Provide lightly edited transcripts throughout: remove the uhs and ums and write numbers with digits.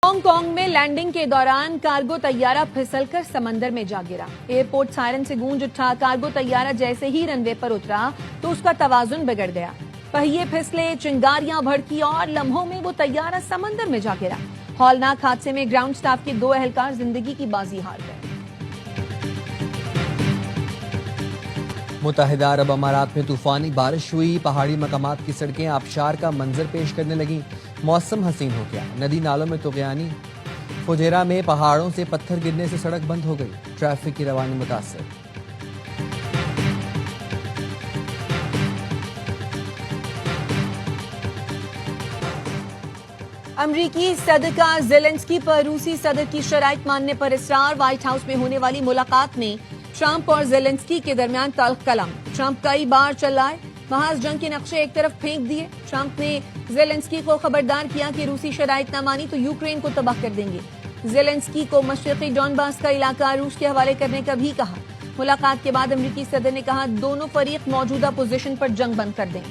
Hong Kong میں landing کے دوران کارگو طیارہ پھسل کر سمندر میں جا گرا۔ ایئرپورٹ سائرن سے گونج اٹھا۔ کارگو طیارہ جیسے ہی رن وے پر اترا تو اس کا توازن بگڑ گیا، پہیے پھسلے، چنگاریاں بھڑکی اور لمحوں میں وہ طیارہ سمندر میں جا گرا۔ ہولناک حادثے میں گراؤنڈ سٹاف کے 2 اہلکار زندگی کی بازی ہار گئے۔ متحدہ عرب امارات میں طوفانی بارش ہوئی، پہاڑی مقامات کی سڑکیں آبشار کا منظر پیش کرنے لگیں، موسم حسین ہو گیا، ندی نالوں میں طغیانی۔ فجیرہ میں پہاڑوں سے پتھر گرنے سے سڑک بند ہو گئی، ٹریفک کی روانی متاثر۔ امریکی صدر کا زیلنسکی پر روسی صدر کی شرائط ماننے پر اصرار۔ وائٹ ہاؤس میں ہونے والی ملاقات میں ٹرمپ اور زیلنسکی کے درمیان تلخ کلام۔ ٹرمپ کئی بار چلائے، محاذ جنگ کے نقشے ایک طرف پھینک دیے۔ ٹرمپ نے زیلنسکی کو خبردار کیا کہ روسی شرائط نہ مانی تو یوکرین کو تباہ کر دیں گے۔ زیلنسکی کو مشرقی ڈونباس کا علاقہ روس کے حوالے کرنے کا بھی کہا۔ ملاقات کے بعد امریکی صدر نے کہا دونوں فریق موجودہ پوزیشن پر جنگ بند کر دیں۔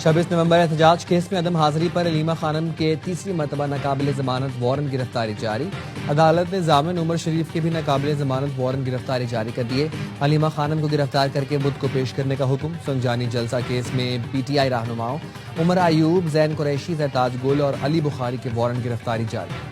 26 نومبر احتجاج کیس میں عدم حاضری پر علیمہ خانم کے تیسری مرتبہ ناقابل ضمانت وارنٹ گرفتاری جاری۔ عدالت نے ضامن عمر شریف کے بھی ناقابل ضمانت وارنٹ گرفتاری جاری کر دیے۔ علیمہ خانم کو گرفتار کر کے بدھ کو پیش کرنے کا حکم۔ سنجانی جلسہ کیس میں پی ٹی آئی رہنماؤں عمر ایوب، زین قریشی، زرتاج گل اور علی بخاری کے وارنٹ گرفتاری جاری۔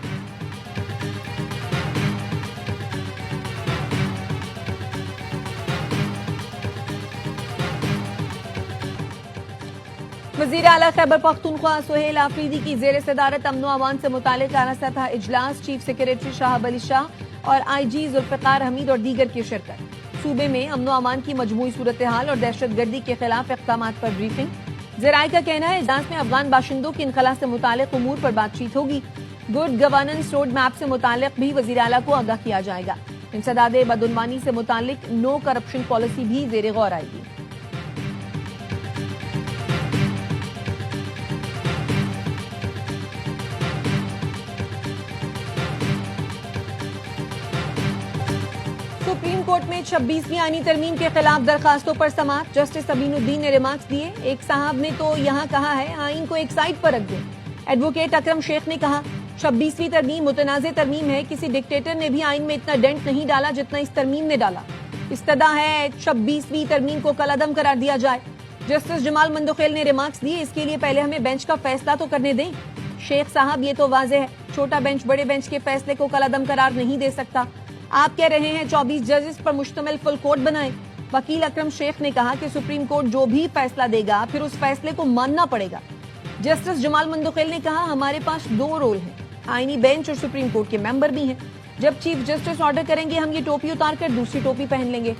وزیر اعلیٰ خیبر پختونخوا سہیل آفریدی کی زیر صدارت امن و امان سے متعلق اعلیٰ سطح اجلاس، چیف سیکریٹری شہاب علی شاہ اور آئی جی ذوالفقار حمید اور دیگر کی شرکت۔ صوبے میں امن و امان کی مجموعی صورتحال اور دہشت گردی کے خلاف اقدامات پر بریفنگ۔ ذرائع کا کہنا ہے اجلاس میں افغان باشندوں کے انخلاء سے متعلق امور پر بات چیت ہوگی۔ گڈ گورننس روڈ میپ سے متعلق بھی وزیر اعلیٰ کو آگاہ کیا جائے گا۔ انسداد بدعنوانی سے متعلق نو کرپشن پالیسی بھی زیر غور آئے گی۔ سپریم کورٹ میں 26ویں آئینی ترمیم کے خلاف درخواستوں پر سماعت۔ جسٹس امین الدین نے ریمارکس دیے۔ ایک صاحب نے تو یہاں کہا ہے آئین کو ایک سائٹ پر رکھ دیں۔ ایڈوکیٹ اکرم شیخ نے کہا 26ویں ترمیم متنازع ترمیم ہے، کسی ڈکٹیٹر نے بھی آئین میں اتنا ڈینٹ نہیں ڈالا جتنا اس ترمیم نے ڈالا۔ استدعا ہے 26ویں ترمیم کو کالعدم قرار دیا جائے۔ جسٹس جمال مندوخیل نے ریمارکس دیے اس کے لیے پہلے ہمیں بینچ کا فیصلہ تو کرنے دیں۔ شیخ صاحب یہ تو واضح ہے چھوٹا بینچ بڑے بینچ کے فیصلے کو کالعدم قرار نہیں دے سکتا۔ آپ کہہ رہے ہیں 24 ججز پر مشتمل فل کورٹ بنائیں۔ وکیل اکرم شیخ نے کہا کہ سپریم کورٹ جو بھی فیصلہ دے گا پھر اس فیصلے کو ماننا پڑے گا۔ جسٹس جمال مندوخیل نے کہا ہمارے پاس 2 رول ہیں، آئینی بینچ اور سپریم کورٹ کے ممبر بھی ہیں۔ جب چیف جسٹس آرڈر کریں گے ہم یہ ٹوپی اتار کر دوسری ٹوپی پہن لیں گے۔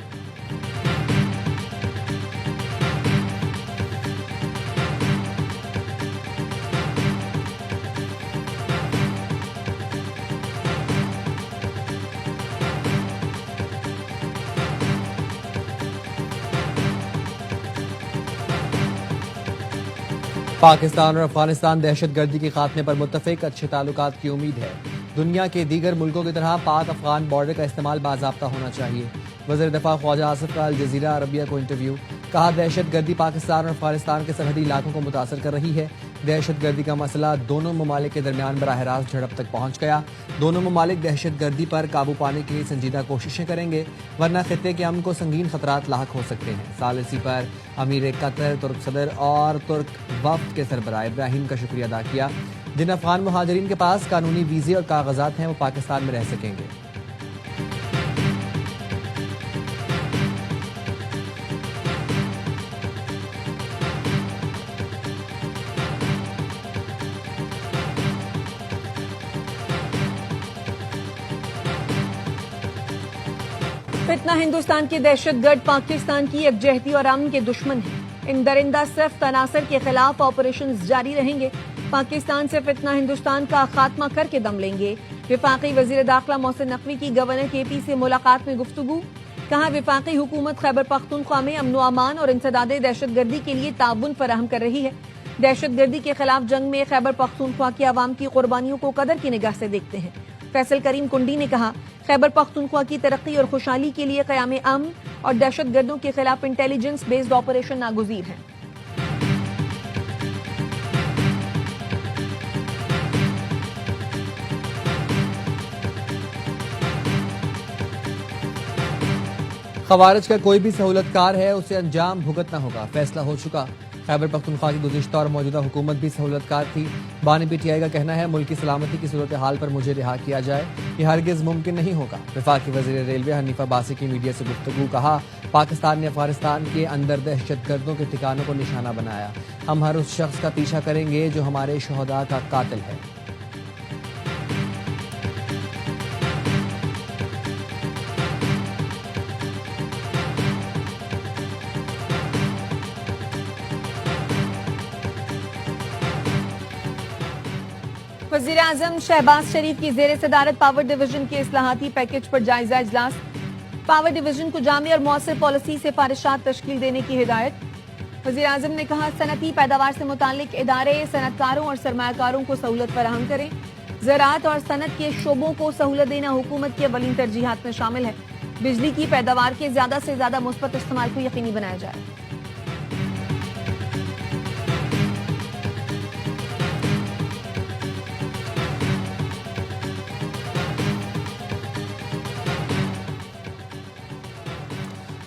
پاکستان اور افغانستان دہشت گردی کے خاتمے پر متفق، اچھے تعلقات کی امید ہے۔ دنیا کے دیگر ملکوں کی طرح پاک افغان بارڈر کا استعمال باضابطہ ہونا چاہیے۔ وزیر دفاع خواجہ آصف کا الجزیرہ عربیہ کو انٹرویو، کہا دہشت گردی پاکستان اور افغانستان کے سرحدی علاقوں کو متاثر کر رہی ہے۔ دہشت گردی کا مسئلہ دونوں ممالک کے درمیان براہ راست جھڑپ تک پہنچ گیا۔ دونوں ممالک دہشت گردی پر قابو پانے کے لیے سنجیدہ کوششیں کریں گے، ورنہ خطے کے امن کو سنگین خطرات لاحق ہو سکتے ہیں۔ ثالثی پر امیر قطر، ترک صدر اور ترک وفد کے سربراہ ابراہیم کا شکریہ ادا کیا۔ جن افغان مہاجرین کے پاس قانونی ویزے اور کاغذات ہیں وہ پاکستان میں رہ سکیں گے۔ فتنہ ہندوستان کے دہشت گرد پاکستان کی یکجہتی اور امن کے دشمن ہیں۔ ان درندہ سخت عناصر کے خلاف آپریشنز جاری رہیں گے۔ پاکستان سے فتنہ ہندوستان کا خاتمہ کر کے دم لیں گے۔ وفاقی وزیر داخلہ محسن نقوی کی گورنر کے پی سے ملاقات میں گفتگو، کہا وفاقی حکومت خیبر پختونخوا میں امن و امان اور انسداد دہشت گردی کے لیے تعاون فراہم کر رہی ہے۔ دہشت گردی کے خلاف جنگ میں خیبر پختونخوا کی عوام کی قربانیوں کو قدر کی نگاہ سے دیکھتے ہیں۔ فیصل کریم کنڈی نے کہا خیبر پختونخوا کی ترقی اور خوشحالی کے لیے قیام امن اور دہشت گردوں کے خلاف انٹیلیجنس بیسڈ آپریشن ناگزیر ہیں۔ خوارج کا کوئی بھی سہولت کار ہے اسے انجام بھگتنا ہوگا، فیصلہ ہو چکا۔ خیبر پختونخوا کی گزشتہ اور موجودہ حکومت بھی سہولت کار تھی۔ بانی پی ٹی آئی کا کہنا ہے ملک کی سلامتی کی صورتحال پر مجھے رہا کیا جائے، یہ ہرگز ممکن نہیں ہوگا۔ وفاقی وزیر ریلوے حنیف عباسی کی میڈیا سے گفتگو، کہا پاکستان نے افغانستان کے اندر دہشت گردوں کے ٹھکانوں کو نشانہ بنایا، ہم ہر اس شخص کا پیچھا کریں گے جو ہمارے شہداء کا قاتل ہے۔ وزیر اعظم شہباز شریف کی زیر صدارت پاور ڈویژن کے اصلاحاتی پیکج پر جائزہ اجلاس، پاور ڈویژن کو جامع اور مؤثر پالیسی سفارشات تشکیل دینے کی ہدایت۔ وزیر اعظم نے کہا صنعتی پیداوار سے متعلق ادارے صنعت کاروں اور سرمایہ کاروں کو سہولت فراہم کریں، زراعت اور صنعت کے شعبوں کو سہولت دینا حکومت کی اولین ترجیحات میں شامل ہے، بجلی کی پیداوار کے زیادہ سے زیادہ مثبت استعمال کو یقینی بنایا جائے۔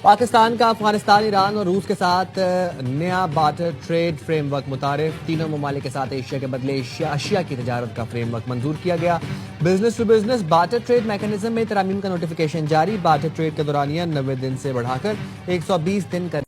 پاکستان کا افغانستان، ایران اور روس کے ساتھ نیا بارٹر ٹریڈ فریم ورک متعارف، تینوں ممالک کے ساتھ ایشیا کے بدلے اشیاء کی تجارت کا فریم ورک منظور کیا گیا۔ Business to business barter trade mechanism میں ترامیم کا نوٹیفیکیشن جاری، بارٹر ٹریڈ کا دورانیہ 90 دن سے بڑھا کر 120 دن کر